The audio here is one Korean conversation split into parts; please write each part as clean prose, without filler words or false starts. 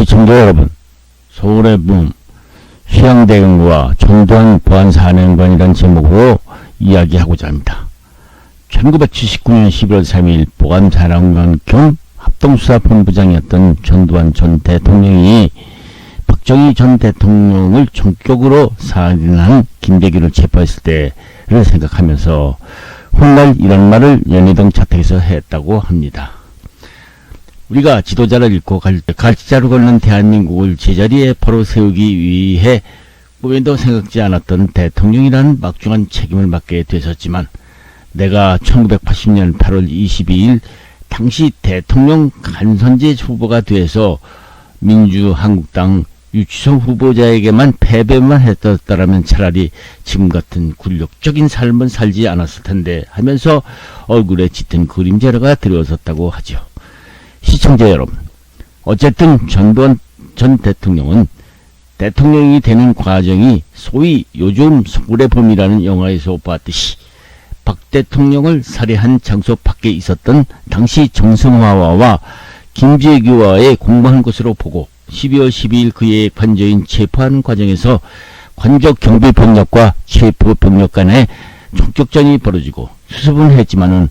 시청자 여러분, 서울의 붐, 수양대금과 전두환 보안사령관이라는 제목으로 이야기하고자 합니다. 1979년 11월 3일 보안사령관 겸 합동수사본부장이었던 전두환 전 대통령이 박정희 전 대통령을 전격으로 살인한 김대기를 체포했을 때를 생각하면서 훗날 이런 말을 연희동 자택에서 했다고 합니다. 우리가 지도자를 잃고 갈지자로 걷는 대한민국을 제자리에 바로 세우기 위해 꿈에도 생각지 않았던 대통령이라는 막중한 책임을 맡게 되었지만, 내가 1980년 8월 22일 당시 대통령 간선제 후보가 돼서 민주한국당 유치성 후보자에게만 패배만 했었다라면 차라리 지금 같은 굴욕적인 삶은 살지 않았을 텐데 하면서 얼굴에 짙은 그림자가 들어섰다고 하죠. 시청자 여러분, 어쨌든 전두환 전 대통령은 대통령이 되는 과정이 소위 요즘 서울의 봄이라는 영화에서 봤듯이 박 대통령을 살해한 장소 밖에 있었던 당시 정승화와 김재규와의 공모한 것으로 보고 12월 12일 그의 관저인 체포하는 과정에서 관적 경비병력과 체포병력 간에 총격전이 벌어지고 수습은 했지만은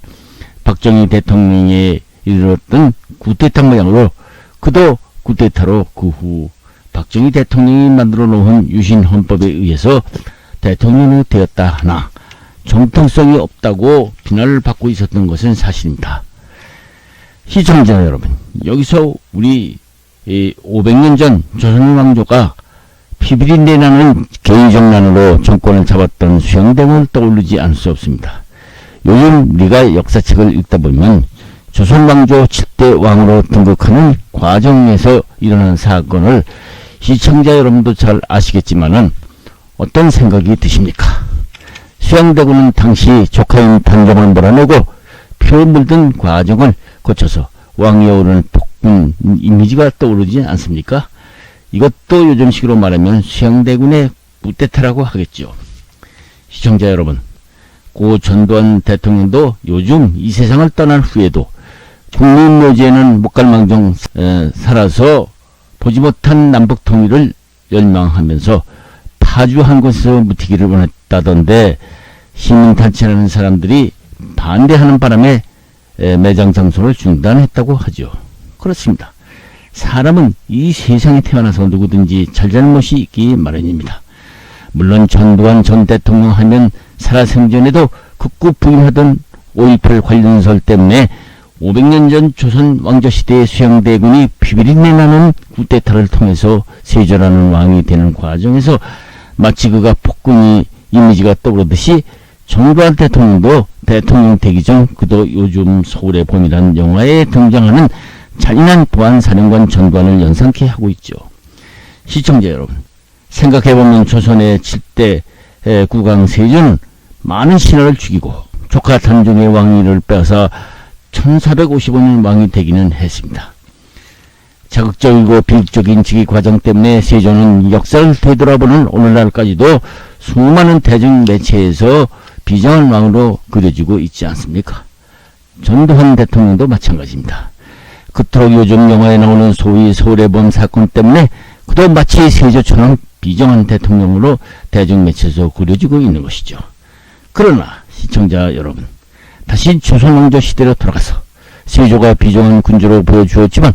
박정희 대통령에 이르렀던 구테타 모양으로 그도 구테타로 그 후 박정희 대통령이 만들어 놓은 유신헌법에 의해서 대통령이 되었다 하나 정통성이 없다고 비난을 받고 있었던 것은 사실입니다. 시청자 여러분, 여기서 우리 500년 전 조선 왕조가 피비린내 나는 개인적 난으로 정권을 잡았던 수양대군을 떠올리지 않을 수 없습니다. 요즘 우리가 역사책을 읽다 보면 조선 왕조 7대 왕으로 등극하는 과정에서 일어난 사건을 시청자 여러분도 잘 아시겠지만은 어떤 생각이 드십니까? 수양대군은 당시 조카인 단종을 몰아내고 피를 물든 과정을 거쳐서 왕위에 오르는 폭군 이미지가 떠오르지 않습니까? 이것도 요즘식으로 말하면 수양대군의 구테타라고 하겠죠. 시청자 여러분, 고 전두환 대통령도 요즘 이 세상을 떠난 후에도 국민묘지에는 목갈망정 살아서 보지 못한 남북통일을 열망하면서 파주 한 곳에서 묻히기를 원했다던데, 시민단체라는 사람들이 반대하는 바람에 매장 장소를 중단했다고 하죠. 그렇습니다. 사람은 이 세상에 태어나서 누구든지 잘잘못이 있기 마련입니다. 물론 전두환 전 대통령 하면 살아생전에도 극구 부인하던 5.18 관련설 때문에 500년 전 조선 왕조시대의 수양대군이 피비린내 나는 구테타를 통해서 세조라는 왕이 되는 과정에서 마치 그가 폭군이 이미지가 떠오르듯이 전두환 대통령도 대통령 되기 전 그도 요즘 서울의 봄이라는 영화에 등장하는 잔인한 보안사령관 전두환을 연상케 하고 있죠. 시청자 여러분, 생각해보면 조선의 7대 국왕 세조는 많은 신하를 죽이고 조카 단종의 왕위를 빼앗아 1455년 왕이 되기는 했습니다. 자극적이고 비극적인 즉위 과정 때문에 세조는 역사를 되돌아보는 오늘날까지도 수많은 대중 매체에서 비정한 왕으로 그려지고 있지 않습니까? 전두환 대통령도 마찬가지입니다. 그토록 요즘 영화에 나오는 소위 서울의 봄 사건 때문에 그도 마치 세조처럼 비정한 대통령으로 대중 매체에서 그려지고 있는 것이죠. 그러나 시청자 여러분, 다시 조선 왕조 시대로 돌아가서 세조가 비정한 군주로 보여주었지만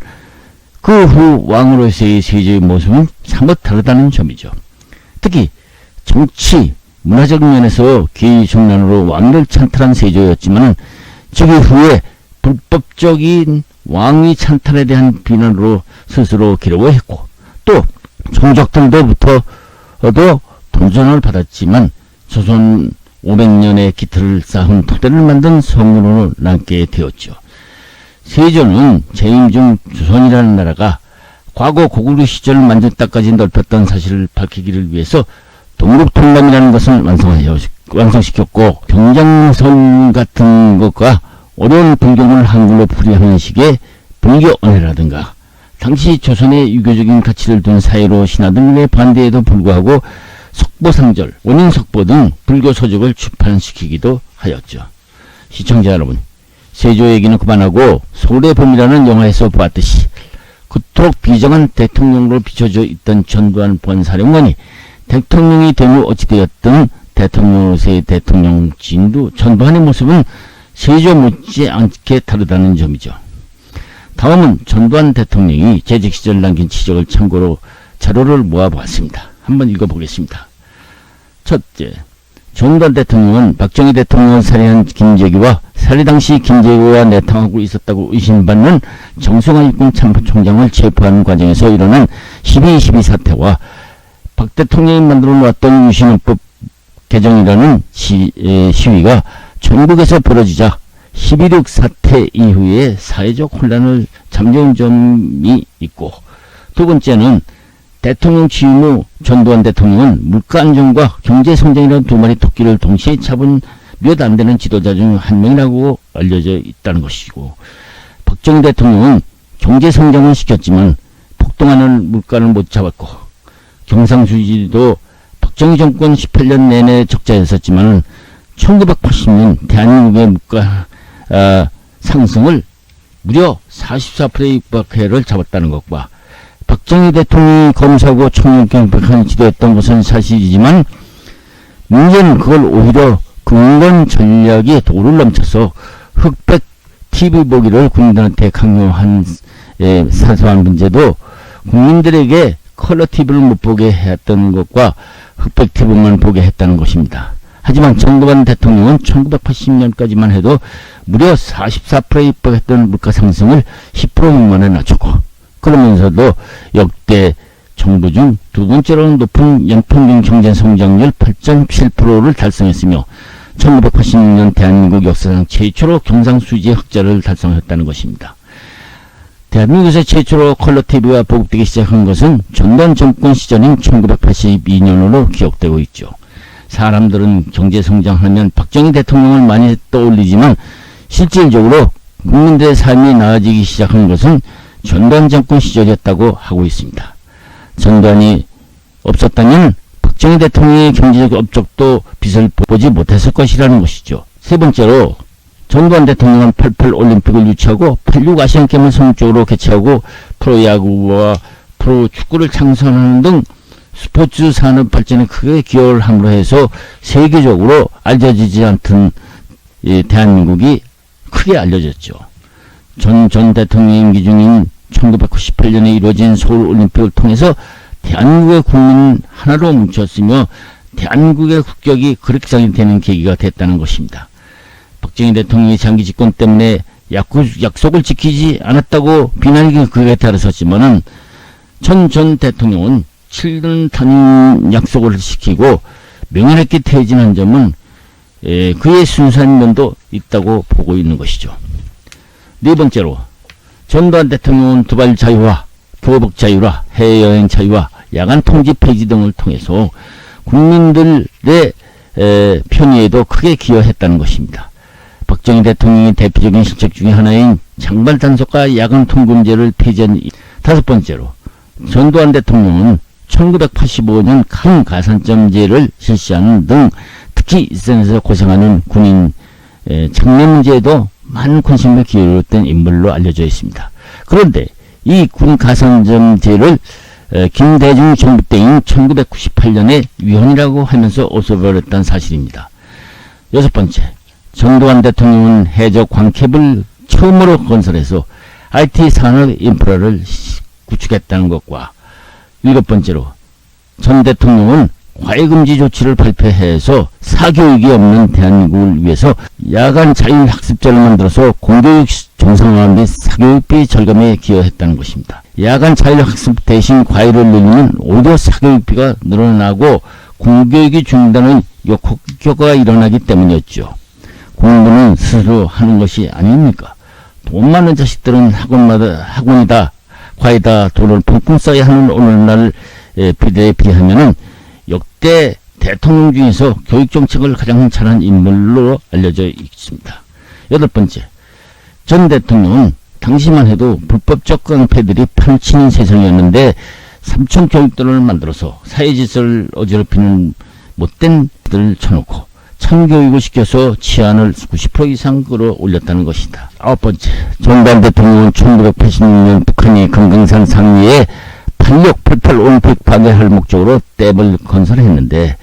그 후 왕으로서의 세조의 모습은 사뭇 다르다는 점이죠. 특히 정치, 문화적 면에서 기의중란으로 왕을 찬탈한 세조였지만 즉위 후에 불법적인 왕위 찬탈에 대한 비난으로 스스로 기록을 했고, 또 종족들로부터도 돈전을 받았지만 조선 500년의 기틀을 쌓은 토대를 만든 성문으로 남게 되었죠. 세조는 재임 중 조선이라는 나라가 과거 고구려 시절 만주땅까지 넓혔던 사실을 밝히기를 위해서 동국통감이라는 것을 완성시켰고, 경장선 같은 것과 어려운 불경을 한글로 풀이하는 식의 불교언해라든가 당시 조선의 유교적인 가치를 둔 사회로 신하들의 반대에도 불구하고 속보상절, 원인속보 등 불교 서적을 출판시키기도 하였죠. 시청자 여러분, 세조 얘기는 그만하고 서울의 봄이라는 영화에서 보았듯이 그토록 비정한 대통령으로 비춰져 있던 전두환 보안사령관이 대통령이 된 후 어찌되었든 대통령으로서의 대통령 지인도 전두환의 모습은 세조 못지 않게 다르다는 점이죠. 다음은 전두환 대통령이 재직 시절 남긴 지적을 참고로 자료를 모아보았습니다. 한번 읽어보겠습니다. 첫째, 전두환 대통령은 박정희 대통령을 살해한 김재규와 살해 당시 김재규와 내탕하고 있었다고 의심받는 정성화 육군 참모총장을 체포하는 과정에서 일어난 12.12 사태와 박 대통령이 만들어 놓았던 유신헌법 개정이라는 시위가 전국에서 벌어지자 12.6 사태 이후에 사회적 혼란을 잠재운 점이 있고, 두 번째는 대통령 취임 후 전두환 대통령은 물가 안정과 경제 성장이라는 두 마리 토끼를 동시에 잡은 몇 안 되는 지도자 중 한 명이라고 알려져 있다는 것이고, 박정희 대통령은 경제 성장을 시켰지만 폭등하는 물가를 못 잡았고, 경상수지도 박정희 정권 18년 내내 적자였었지만 1980년 대한민국의 물가 상승을 무려 44%의 육박해를 잡았다는 것과, 박정희 대통령이 검사고 총력경백한 지도했던 것은 사실이지만 문제는 그걸 오히려 근건 전략의 도를 넘쳐서 흑백 TV 보기를 국민들한테 강요한 사소한 문제도 국민들에게 컬러 TV를 못 보게 했던 것과 흑백 TV만 보게 했다는 것입니다. 하지만 전두환 대통령은 1980년까지만 해도 무려 44%에 육박했던 물가 상승을 10% 미만에 낮췄고, 그러면서도 역대 정부 중 두 번째로 높은 연평균 경제 성장률 8.7%를 달성했으며 1986년 대한민국 역사상 최초로 경상수지 흑자를 달성했다는 것입니다. 대한민국에서 최초로 컬러 TV가 보급되기 시작한 것은 전두환 정권 시절인 1982년으로 기억되고 있죠. 사람들은 경제 성장하면 박정희 대통령을 많이 떠올리지만 실질적으로 국민들의 삶이 나아지기 시작한 것은 전두환 정권 시절이었다고 하고 있습니다. 전두환이 없었다면 박정희 대통령의 경제적 업적도 빛을 보지 못했을 것이라는 것이죠. 세 번째로 전두환 대통령은 88 올림픽을 유치하고 86 아시안게임을 성공적으로 개최하고 프로야구와 프로축구를 창설하는 등 스포츠 산업 발전에 크게 기여를 함으로 해서 세계적으로 알려지지 않던 대한민국이 크게 알려졌죠. 전 대통령 임기 중인 1998년에 이루어진 서울올림픽을 통해서 대한민국의 국민 하나로 뭉쳤으며 대한민국의 국격이 그릇상이 되는 계기가 됐다는 것입니다. 박정희 대통령이 장기 집권 때문에 약속을 지키지 않았다고 비난이 그에 따랐었지만은 전 대통령은 7년 단임 약속을 지키고 명예롭게 퇴진한 점은 그의 순수한 면도 있다고 보고 있는 것이죠. 네 번째로 전두환 대통령은 두발 자유화, 교복 자유화, 해외여행 자유화, 야간 통지 폐지 등을 통해서 국민들의 편의에도 크게 기여했다는 것입니다. 박정희 대통령의 대표적인 실책 중에 하나인 장발 단속과 야간 통금제를 폐지한. 다섯 번째로 전두환 대통령은 1985년 강가산점제를 실시하는 등 특히 일선에서 고생하는 군인 장례 문제에도 많은 관심을 기울였던 인물로 알려져 있습니다. 그런데 이 군 가산점제를 김대중 정부 때인 1998년에 위헌이라고 하면서 없애버렸다는 사실입니다. 여섯 번째, 전두환 대통령은 해적 광캡을 처음으로 건설해서 IT 산업 인프라를 구축했다는 것과, 일곱 번째로 전 대통령은 과외금지 조치를 발표해서 사교육이 없는 대한민국을 위해서 야간 자율학습제를 만들어서 공교육 정상화 및 사교육비 절감에 기여했다는 것입니다. 야간 자율학습 대신 과외를 늘리면 오히려 사교육비가 늘어나고 공교육이 중단하는 역효과가 일어나기 때문이었죠. 공부는 스스로 하는 것이 아닙니까? 돈 많은 자식들은 학원이다, 과외다, 돈을 펑펑 써야 하는 오늘날 비대에 비하면은 역대 대통령 중에서 교육정책을 가장 잘한 인물로 알려져 있습니다. 여덟 번째, 전 대통령은 당시만 해도 불법적 깡패들이 판치는 세상이었는데 삼촌 교육들을 만들어서 사회질서를 어지럽히는 못된 들을 쳐놓고 참교육을 시켜서 치안을 90% 이상 끌어올렸다는 것이다. 9번째, 전두환 대통령은 1986년 북한이 금강산 상위에 8688 올림픽 파괴할 목적으로 댐을 건설했는데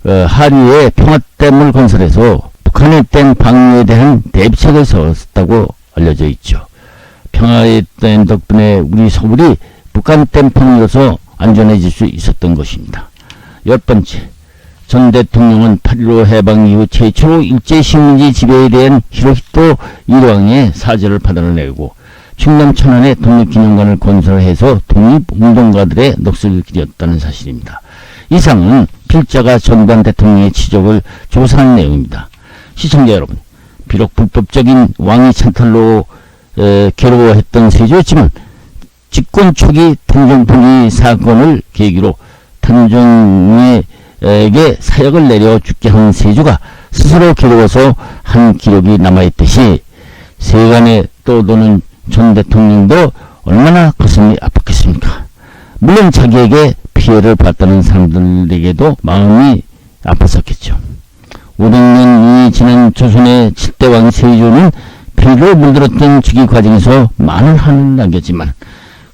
하류에 평화댐을 건설해서 북한의 댐 방류에 대한 대비책을 세웠다고 알려져 있죠. 평화의 댐 덕분에 우리 서울이 북한 댐 방류로서 안전해질 수 있었던 것입니다. 10번째, 전 대통령은 8.15 해방 이후 최초로 일제식민지 지배에 대한 히로히토 일왕의 사죄를 받아내고 충남 천안에 독립기념관을 건설해서 독립운동가들의 넋을 기렸다는 사실입니다. 이상은 필자가 전두환 대통령의 지적을 조사한 내용입니다. 시청자 여러분, 비록 불법적인 왕위 찬탈로 괴로워했던 세조였지만 집권 초기 탄종포기 사건을 계기로 탄종에게 사역을 내려 죽게 한 세조가 스스로 괴로워서 한 기록이 남아있듯이 세간에 떠도는 전 대통령도 얼마나 가슴이 아팠겠습니까? 물론 자기에게 피해를 봤다는 사람들에게도 마음이 아팠었겠죠. 500년이 지난 조선의 7대 왕 세조는 피로 물들었던 즉위 과정에서 많은 한을 남겼지만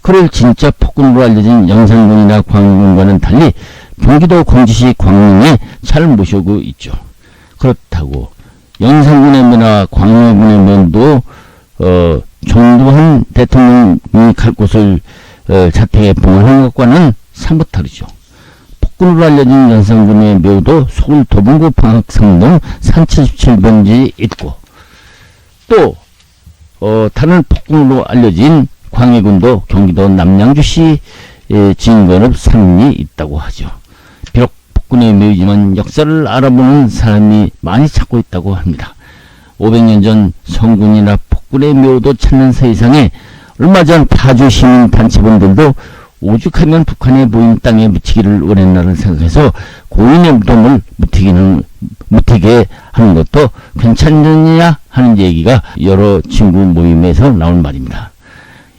그를 진짜 폭군으로 알려진 영산군이나 광해군과는 달리 경기도 광주시 광릉에 잘 모시고 있죠. 그렇다고 영산군의 묘나 광해군의 묘도 전두환 대통령이 갈 곳을 자택에 봉헌한 것과는 사뭇 다르죠. 폭군으로 알려진 영산군의 묘도 서울 도봉구 방학상동 산 77번지에 있고 또 다른 폭군으로 알려진 광해군도 경기도 남양주시 진건읍 산이 있다고 하죠. 비록 폭군의 묘이지만 역사를 알아보는 사람이 많이 찾고 있다고 합니다. 500년 전 성군이나 폭군의 묘도 찾는 세상에 얼마 전 파주 시민 단체분들도 오죽하면 북한의 모인 땅에 묻히기를 원했나를 생각해서 고인의 무덤을 묻히게 하는 것도 괜찮느냐 하는 얘기가 여러 친구 모임에서 나온 말입니다.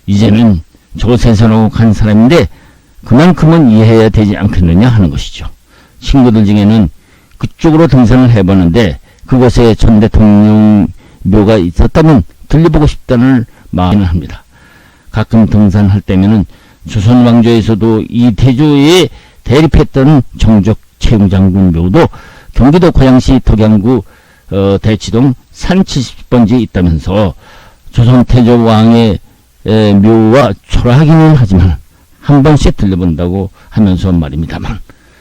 이제는 저세상으로 간 사람인데 그만큼은 이해해야 되지 않겠느냐 하는 것이죠. 친구들 중에는 그쪽으로 등산을 해봤는데 그곳에 전 대통령 묘가 있었다면 들려보고 싶다는 마음을 합니다. 가끔 등산할 때면은 조선 왕조에서도 이 대조에 대립했던 정적 채용장군 묘도 경기도 고양시 덕양구 대치동 산 70번지에 있다면서 조선 태조 왕의 묘와 초라하기는 하지만 한 번씩 들려본다고 하면서 말입니다만